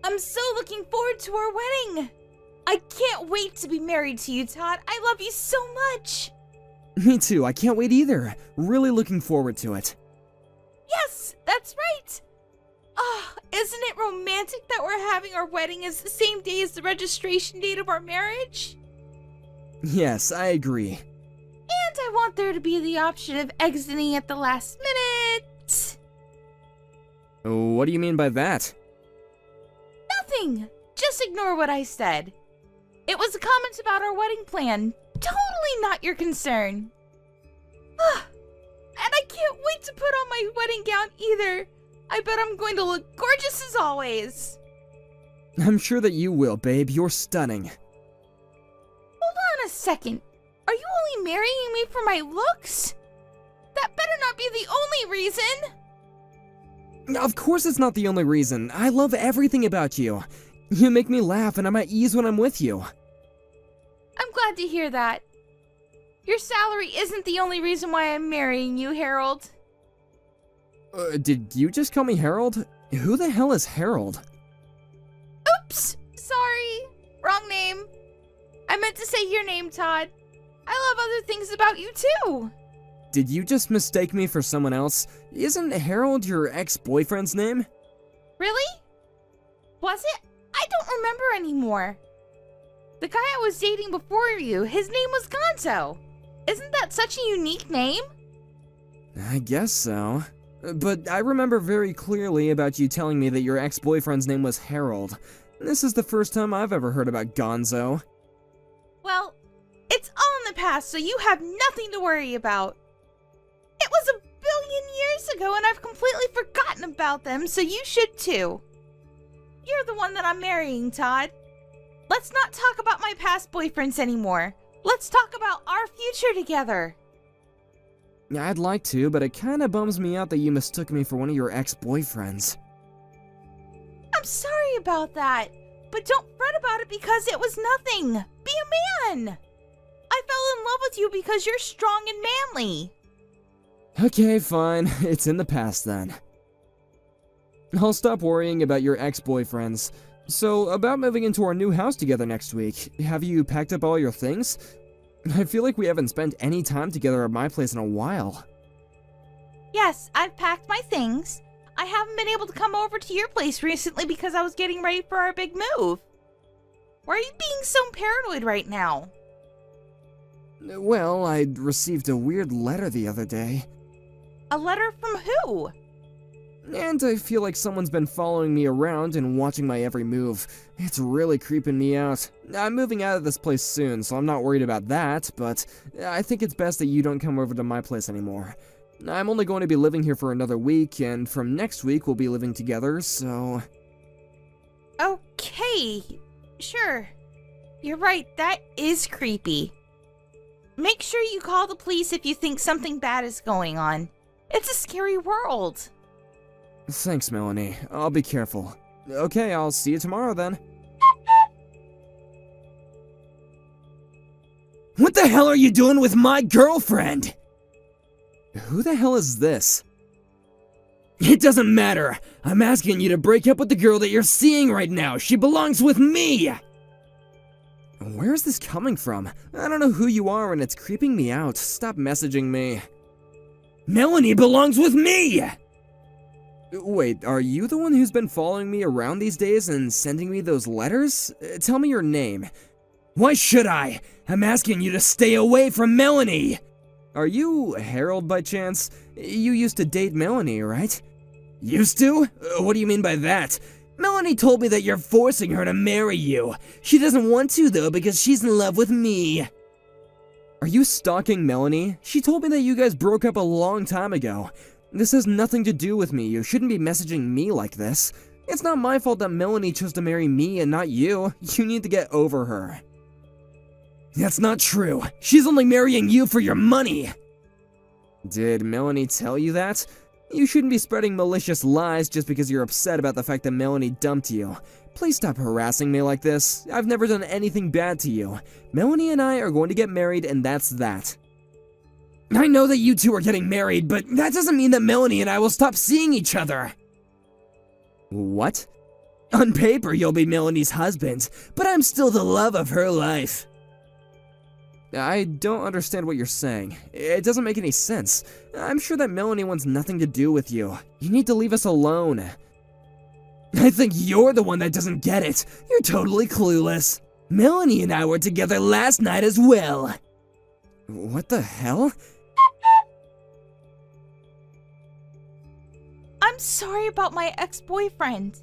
I'm so looking forward to our wedding. I can't wait to be married to you, Todd. I love you so much. Me too, I can't wait either. Really looking forward to it. Yes, that's right. Ah, isn't it romantic that we're having our wedding as the same day as the registration date of our marriage? Yes, I agree. And I want there to be the option of exiting at the last minute. What do you mean by that? Nothing. Just ignore what I said. It was a comment about our wedding plan. Totally not your concern. Ah, and I can't wait to put on my wedding gown either. I bet I'm going to look gorgeous as always. I'm sure that you will, babe. You're stunning. Hold on a second. Are you only marrying me for my looks? That better not be the only reason. Of course it's not the only reason. I love everything about you. You make me laugh and I'm at ease when I'm with you. I'm glad to hear that. Your salary isn't the only reason why I'm marrying you, Harold. Did you just call me Harold? Who the hell is Harold? Oops! Sorry. Wrong name. I meant to say your name, Todd. I love other things about you, too. Did you just mistake me for someone else? Isn't Harold your ex-boyfriend's name? Really? Was it? I don't remember anymore. The guy I was dating before you, his name was Gonzo. Isn't that such a unique name? I guess so. But I remember very clearly about you telling me that your ex-boyfriend's name was Harold. This is the first time I've ever heard about Gonzo. Well, it's all in the past, so you have nothing to worry about. It was a billion years ago, and I've completely forgotten about them, so you should too. You're the one that I'm marrying, Todd. Let's not talk about my past boyfriends anymore. Let's talk about our future together. I'd like to, but it kinda bums me out that you mistook me for one of your ex-boyfriends. I'm sorry about that, but don't fret about it because it was nothing. Be a man. I fell in love with you because you're strong and manly. Okay, fine. It's in the past then. I'll stop worrying about your ex-boyfriends. So, about moving into our new house together next week, have you packed up all your things? I feel like we haven't spent any time together at my place in a while. Yes, I've packed my things. I haven't been able to come over to your place recently because I was getting ready for our big move. Why are you being so paranoid right now? Well, I received a weird letter the other day. A letter from who? And I feel like someone's been following me around and watching my every move. It's really creeping me out. I'm moving out of this place soon, so I'm not worried about that, but I think it's best that you don't come over to my place anymore. I'm only going to be living here for another week, and from next week we'll be living together, so... Okay, sure. You're right, that is creepy. Make sure you call the police if you think something bad is going on. It's a scary world. Thanks, Melanie. I'll be careful. Okay, I'll see you tomorrow then. What the hell are you doing with my girlfriend? Who the hell is this? It doesn't matter. I'm asking you to break up with the girl that you're seeing right now. She belongs with me! Where is this coming from? I don't know who you are and it's creeping me out. Stop messaging me. Melanie belongs with me! Wait, are you the one who's been following me around these days and sending me those letters? Tell me your name. Why should I? I'm asking you to stay away from Melanie! Are you Harold by chance? You used to date Melanie, right? Used to? What do you mean by that? Melanie told me that you're forcing her to marry you. She doesn't want to though because she's in love with me. Are you stalking Melanie? She told me that you guys broke up a long time ago. This has nothing to do with me. You shouldn't be messaging me like this. It's not my fault that Melanie chose to marry me and not you. You need to get over her. That's not true. She's only marrying you for your money. Did Melanie tell you that? You shouldn't be spreading malicious lies just because you're upset about the fact that Melanie dumped you. Please stop harassing me like this. I've never done anything bad to you. Melanie and I are going to get married and that's that. I know that you two are getting married, but that doesn't mean that Melanie and I will stop seeing each other. What? On paper, you'll be Melanie's husband, but I'm still the love of her life. I don't understand what you're saying. It doesn't make any sense. I'm sure that Melanie wants nothing to do with you. You need to leave us alone. I think you're the one that doesn't get it. You're totally clueless. Melanie and I were together last night as well. What the hell? I'm sorry about my ex-boyfriend.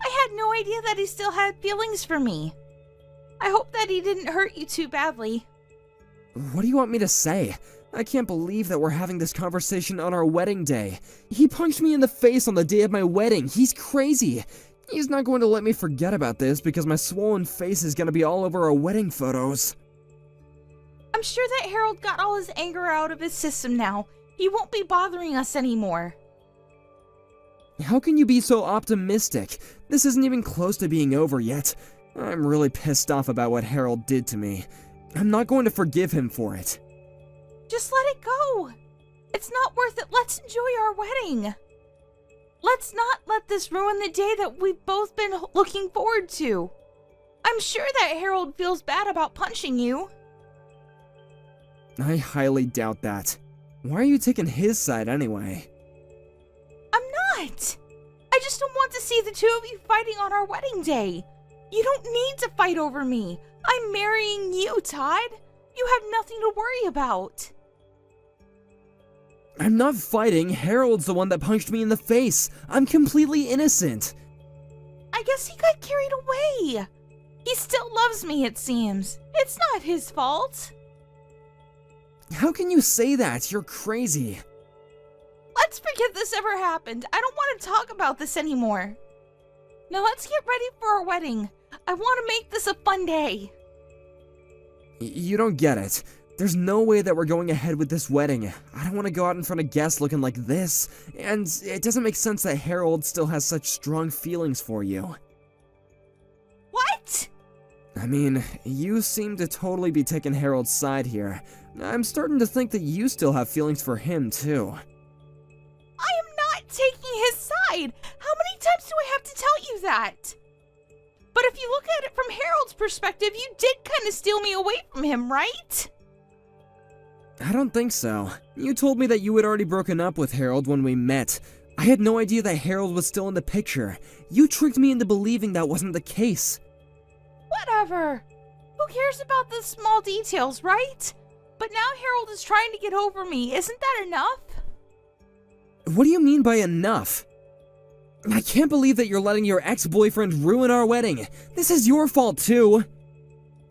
I had no idea that he still had feelings for me. I hope that he didn't hurt you too badly. What do you want me to say? I can't believe that we're having this conversation on our wedding day. He punched me in the face on the day of my wedding. He's crazy. He's not going to let me forget about this because my swollen face is going to be all over our wedding photos. I'm sure that Harold got all his anger out of his system now. He won't be bothering us anymore. How can you be so optimistic? This isn't even close to being over yet. I'm really pissed off about what Harold did to me. I'm not going to forgive him for it. Just let it go. It's not worth it. Let's enjoy our wedding. Let's not let this ruin the day that we've both been looking forward to. I'm sure that Harold feels bad about punching you. I highly doubt that. Why are you taking his side anyway? I'm not. I just don't want to see the two of you fighting on our wedding day. You don't need to fight over me. I'm marrying you, Todd. You have nothing to worry about. I'm not fighting. Harold's the one that punched me in the face. I'm completely innocent. I guess he got carried away. He still loves me, it seems. It's not his fault. How can you say that? You're crazy. Let's forget this ever happened. I don't want to talk about this anymore. Now let's get ready for our wedding. I want to make this a fun day. You don't get it. There's no way that we're going ahead with this wedding. I don't want to go out in front of guests looking like this, and it doesn't make sense that Harold still has such strong feelings for you. What? I mean, you seem to totally be taking Harold's side here. I'm starting to think that you still have feelings for him, too. I am not taking his side. How many times do I have to tell you that? But if you look at it from Harold's perspective, you did kind of steal me away from him, right? I don't think so. You told me that you had already broken up with Harold when we met. I had no idea that Harold was still in the picture. You tricked me into believing that wasn't the case. Whatever. Who cares about the small details, right? But now Harold is trying to get over me. Isn't that enough? What do you mean by enough? I can't believe that you're letting your ex-boyfriend ruin our wedding. This is your fault, too.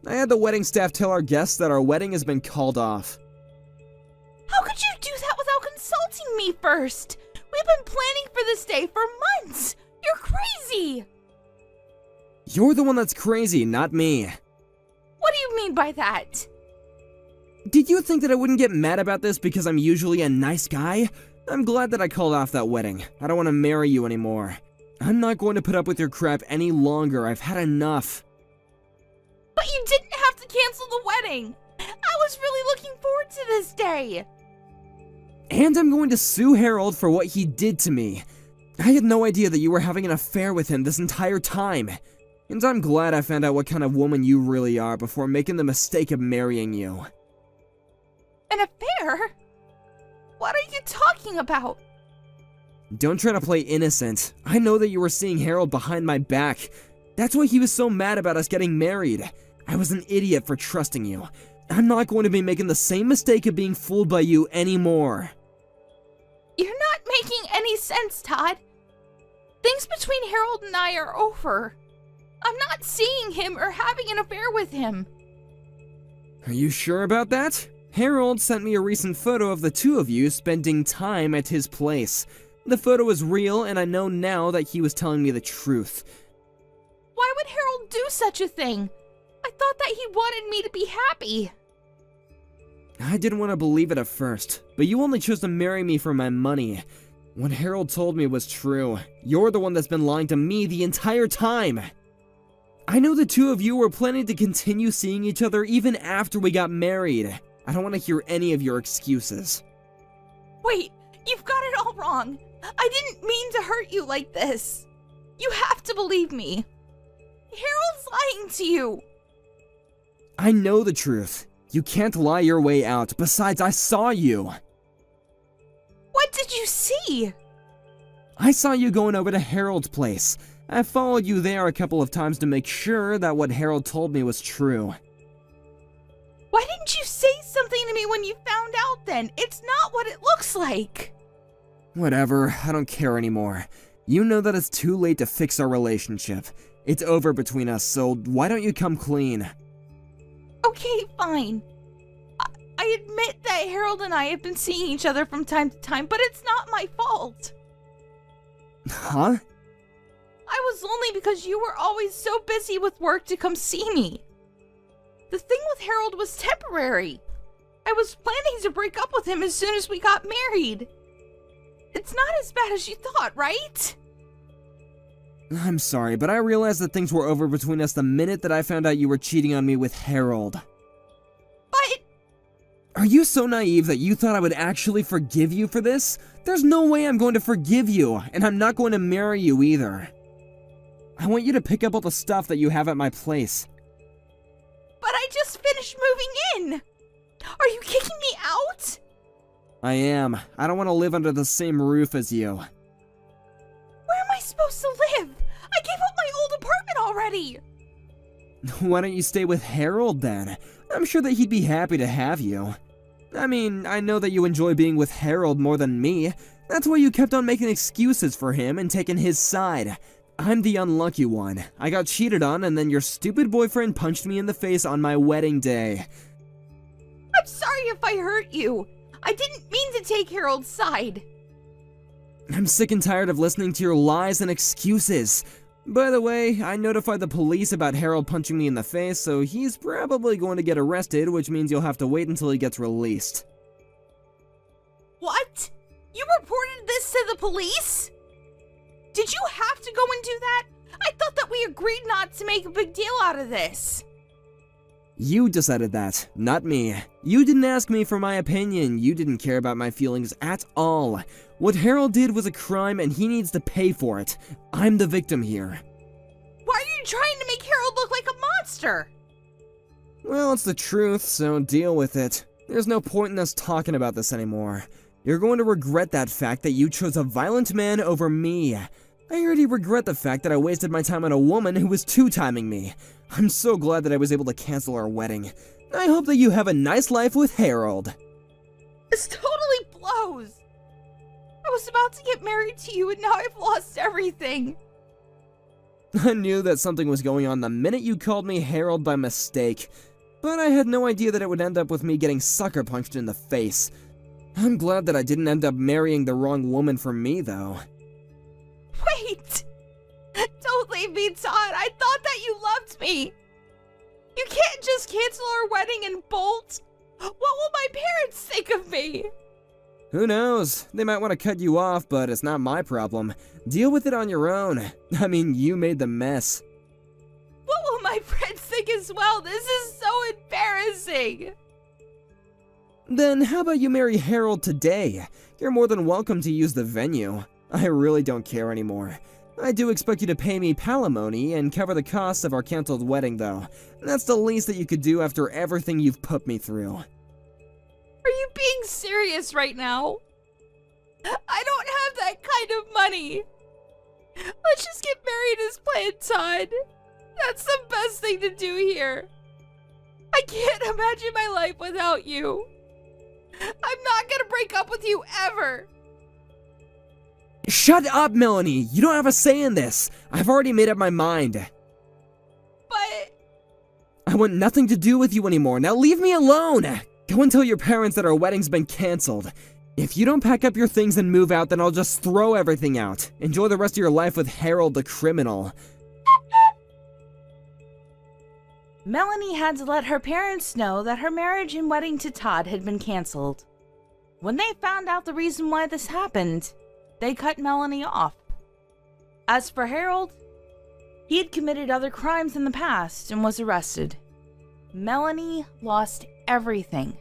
I had the wedding staff tell our guests that our wedding has been called off. How could you do that without consulting me first? We've been planning for this day for months. You're crazy. You're the one that's crazy, not me. What do you mean by that? Did you think that I wouldn't get mad about this because I'm usually a nice guy? I'm glad that I called off that wedding. I don't want to marry you anymore. I'm not going to put up with your crap any longer. I've had enough. But you didn't have to cancel the wedding. I was really looking forward to this day. And I'm going to sue Harold for what he did to me. I had no idea that you were having an affair with him this entire time. And I'm glad I found out what kind of woman you really are before making the mistake of marrying you. An affair? What are you talking about? Don't try to play innocent. I know that you were seeing Harold behind my back. That's why he was so mad about us getting married. I was an idiot for trusting you. I'm not going to be making the same mistake of being fooled by you anymore. You're not making any sense, Todd. Things between Harold and I are over. I'm not seeing him or having an affair with him. Are you sure about that? Harold sent me a recent photo of the two of you spending time at his place. The photo is real, and I know now that he was telling me the truth. Why would Harold do such a thing? I thought that he wanted me to be happy. I didn't want to believe it at first, but you only chose to marry me for my money. What Harold told me was true. You're the one that's been lying to me the entire time. I know the two of you were planning to continue seeing each other even after we got married. I don't want to hear any of your excuses. Wait, you've got it all wrong. I didn't mean to hurt you like this. You have to believe me. Harold's lying to you. I know the truth. You can't lie your way out. Besides, I saw you. What did you see? I saw you going over to Harold's place. I followed you there a couple of times to make sure that what Harold told me was true. Why didn't you say something to me when you found out then? It's not what it looks like. Whatever, I don't care anymore. You know that it's too late to fix our relationship. It's over between us, so why don't you come clean? Okay, fine. I admit that Harold and I have been seeing each other from time to time, but it's not my fault. Huh? I was lonely because you were always so busy with work to come see me. The thing with Harold was temporary. I was planning to break up with him as soon as we got married. It's not as bad as you thought, right? I'm sorry, but I realized that things were over between us the minute that I found out you were cheating on me with Harold. But... Are you so naive that you thought I would actually forgive you for this? There's no way I'm going to forgive you, and I'm not going to marry you either. I want you to pick up all the stuff that you have at my place. But I just finished moving in! Are you kicking me out? I am. I don't want to live under the same roof as you. Where am I supposed to live? I gave up my old apartment already! Why don't you stay with Harold then? I'm sure that he'd be happy to have you. I mean, I know that you enjoy being with Harold more than me. That's why you kept on making excuses for him and taking his side. I'm the unlucky one. I got cheated on, and then your stupid boyfriend punched me in the face on my wedding day. I'm sorry if I hurt you. I didn't mean to take Harold's side. I'm sick and tired of listening to your lies and excuses. By the way, I notified the police about Harold punching me in the face, so he's probably going to get arrested, which means you'll have to wait until he gets released. What? You reported this to the police? Did you have to go and do that? I thought that we agreed not to make a big deal out of this. You decided that, not me. You didn't ask me for my opinion. You didn't care about my feelings at all. What Harold did was a crime and he needs to pay for it. I'm the victim here. Why are you trying to make Harold look like a monster? Well, it's the truth, so deal with it. There's no point in us talking about this anymore. You're going to regret that fact that you chose a violent man over me. I already regret the fact that I wasted my time on a woman who was two-timing me. I'm so glad that I was able to cancel our wedding. I hope that you have a nice life with Harold. This totally blows. I was about to get married to you and now I've lost everything. I knew that something was going on the minute you called me Harold by mistake, but I had no idea that it would end up with me getting sucker punched in the face. I'm glad that I didn't end up marrying the wrong woman for me, though. Wait! Don't leave me, Todd. I thought that you loved me. You can't just cancel our wedding and bolt. What will my parents think of me? Who knows? They might want to cut you off, but it's not my problem. Deal with it on your own. I mean, you made the mess. What will my friends think as well? This is so embarrassing. Then how about you marry Harold today? You're more than welcome to use the venue. I really don't care anymore. I do expect you to pay me palimony and cover the costs of our canceled wedding, though. That's the least that you could do after everything you've put me through. Are you being serious right now? I don't have that kind of money. Let's just get married as planned, Todd. That's the best thing to do here. I can't imagine my life without you. I'm not gonna break up with you ever. Shut up, Melanie! You don't have a say in this! I've already made up my mind. But... I want nothing to do with you anymore. Now leave me alone! Go and tell your parents that our wedding's been canceled. If you don't pack up your things and move out, then I'll just throw everything out. Enjoy the rest of your life with Harold the criminal. Melanie had to let her parents know that her marriage and wedding to Todd had been canceled. When they found out the reason why this happened, they cut Melanie off. As for Harold, he had committed other crimes in the past and was arrested. Melanie lost everything.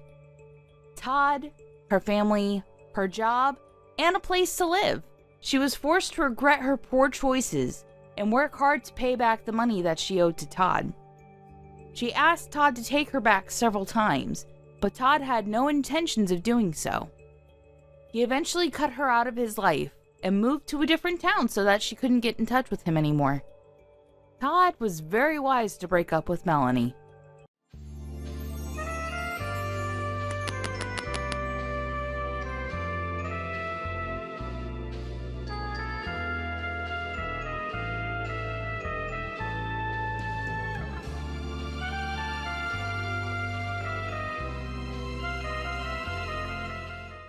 Todd, her family, her job, and a place to live. She was forced to regret her poor choices and work hard to pay back the money that she owed to Todd. She asked Todd to take her back several times, but Todd had no intentions of doing so. He eventually cut her out of his life and moved to a different town so that she couldn't get in touch with him anymore. Todd was very wise to break up with Melanie.